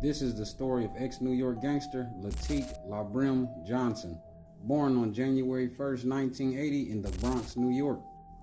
This is the story of ex-New York gangster LATIQUE Labrim Johnson, born on January 1st, 1980 in the Bronx, New York.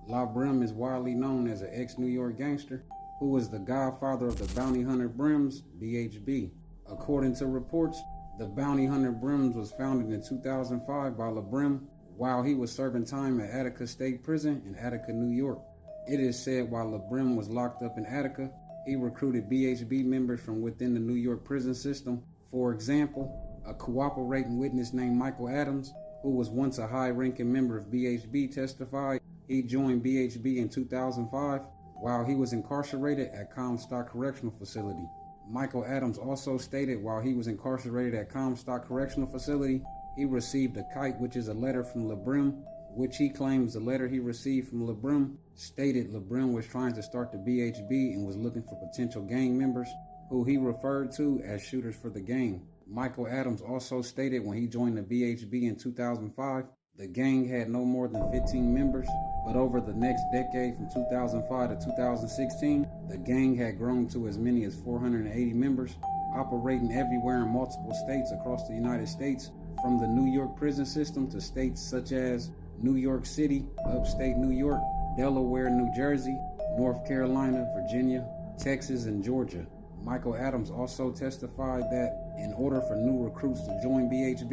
Labrim is widely known as an ex-New York gangster who was the godfather of the bounty hunter BRIMS, BHB. According to reports, the bounty hunter BRIMS was founded in 2005 by Labrim while he was serving time at Attica State Prison in Attica, New York. It is said while Labrim was locked up in Attica, he recruited BHB members from within the New York prison system. For example, a cooperating witness named Michael Adams, who was once a high-ranking member of BHB, testified he joined BHB in 2005 while he was incarcerated at Comstock Correctional Facility. Michael Adams also stated while he was incarcerated at Comstock Correctional Facility, he received a kite, which is a letter from Labrim, which he claims the letter he received from Labrim stated Labrim was trying to start the BHB and was looking for potential gang members who he referred to as shooters for the gang. Michael Adams also stated when he joined the BHB in 2005, the gang had no more than 15 members, but over the next decade from 2005 to 2016, the gang had grown to as many as 480 members, operating everywhere in multiple states across the United States, from the New York prison system to states such as New York City, upstate New York, Delaware, New Jersey, North Carolina, Virginia, Texas, and Georgia. Michael Adams also testified that in order for new recruits to join BHB,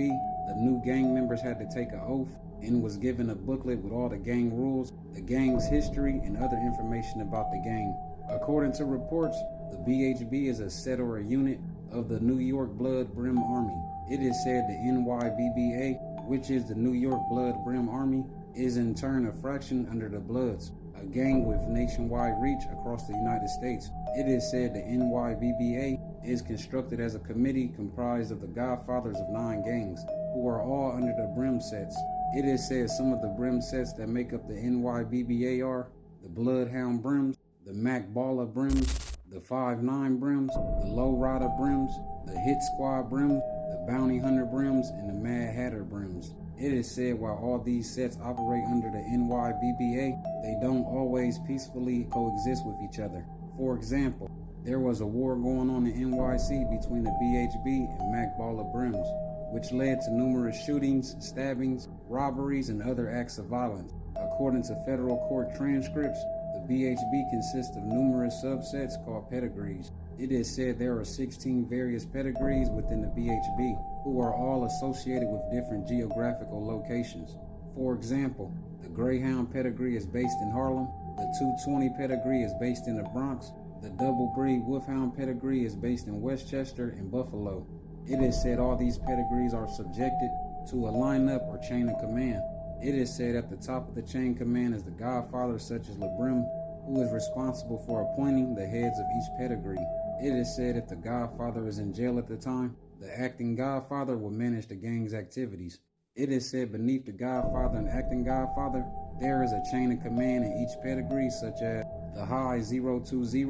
the new gang members had to take an oath and was given a booklet with all the gang rules, the gang's history, and other information about the gang. According to reports, the BHB is a set or a unit of the New York Blood Brim Army. It is said the NYBBA, which is the New York Blood Brim Army, is in turn a fraction under the Bloods, a gang with nationwide reach across the United States. It is said the NYBBA is constructed as a committee comprised of the godfathers of 9 gangs, who are all under the BRIM sets. It is said some of the BRIM sets that make up the NYBBA are the Bloodhound BRIMS, the Mac Baller BRIMS, the 5'9 BRIMS, the Low Rider BRIMS, the Hit Squad BRIMS, the Bounty Hunter BRIMS, and the Mad Hatter BRIMS. It is said while all these sets operate under the NYBBA, they don't always peacefully coexist with each other. For example, there was a war going on in NYC between the BHB and Mac Baller BRIMS, which led to numerous shootings, stabbings, robberies, and other acts of violence. According to federal court transcripts, the BHB consists of numerous subsets called pedigrees. It is said there are 16 various pedigrees within the BHB, who are all associated with different geographical locations. For example, the Greyhound pedigree is based in Harlem, the 220 pedigree is based in the Bronx, the Double Breed Wolfhound pedigree is based in Westchester and Buffalo. It is said all these pedigrees are subjected to a lineup or chain of command. It is said at the top of the chain command is the godfather such as Labrim, who is responsible for appointing the heads of each pedigree. It is said if the godfather is in jail at the time, the acting godfather will manage the gang's activities. It is said beneath the godfather and acting godfather, there is a chain of command in each pedigree such as the high 020,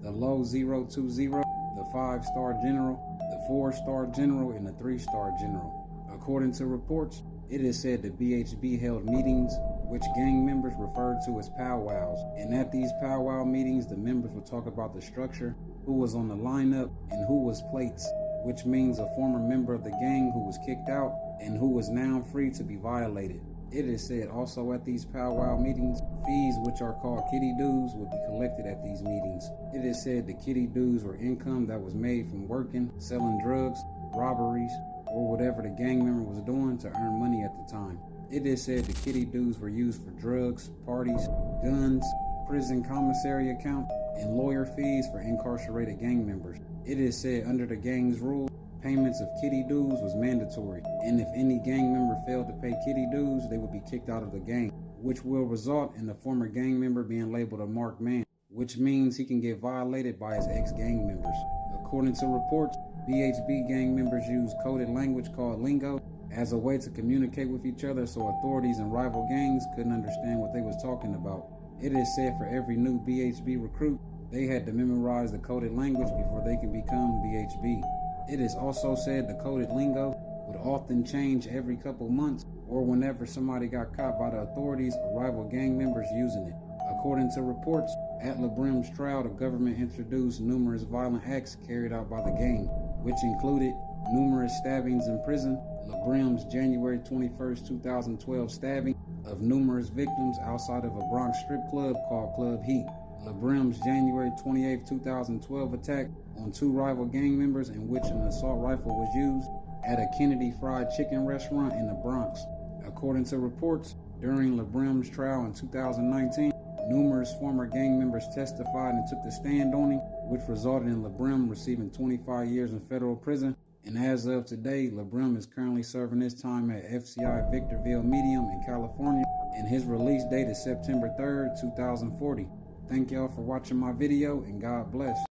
the low 020, the 5-star general, the 4-star general, and the 3-star general. According to reports, it is said the BHB held meetings which gang members referred to as powwows, and at these powwow meetings the members would talk about the structure, who was on the lineup, and who was plates, which means a former member of the gang who was kicked out and who was now free to be violated. It is said also at these powwow meetings, fees which are called kitty dues would be collected at these meetings. It is said the kitty dues were income that was made from working, selling drugs, robberies, or whatever the gang member was doing to earn money at the time. It is said the kitty dues were used for drugs, parties, guns, prison commissary account, and lawyer fees for incarcerated gang members. It is said under the gang's rules, payments of kitty dues was mandatory, and if any gang member failed to pay kitty dues, they would be kicked out of the gang, which will result in the former gang member being labeled a marked man, which means he can get violated by his ex-gang members. According to reports, BHB gang members use coded language called lingo as a way to communicate with each other so authorities and rival gangs couldn't understand what they was talking about. It is said for every new BHB recruit, they had to memorize the coded language before they can become BHB. It is also said the coded lingo would often change every couple months or whenever somebody got caught by the authorities or rival gang members using it. According to reports, at Labrim's trial, the government introduced numerous violent acts carried out by the gang. which included numerous stabbings in prison, Labrim's January 21st, 2012 stabbing of numerous victims outside of a Bronx strip club called Club Heat, Labrim's January 28, 2012 attack on 2 rival gang members in which an assault rifle was used at a Kennedy Fried Chicken restaurant in the Bronx. According to reports, during Labrim's trial in 2019, numerous former gang members testified and took the stand on him, which resulted in Labrim receiving 25 years in federal prison. And as of today, Labrim is currently serving his time at FCI Victorville Medium in California, and his release date is September 3rd, 2040. Thank y'all for watching my video, and God bless.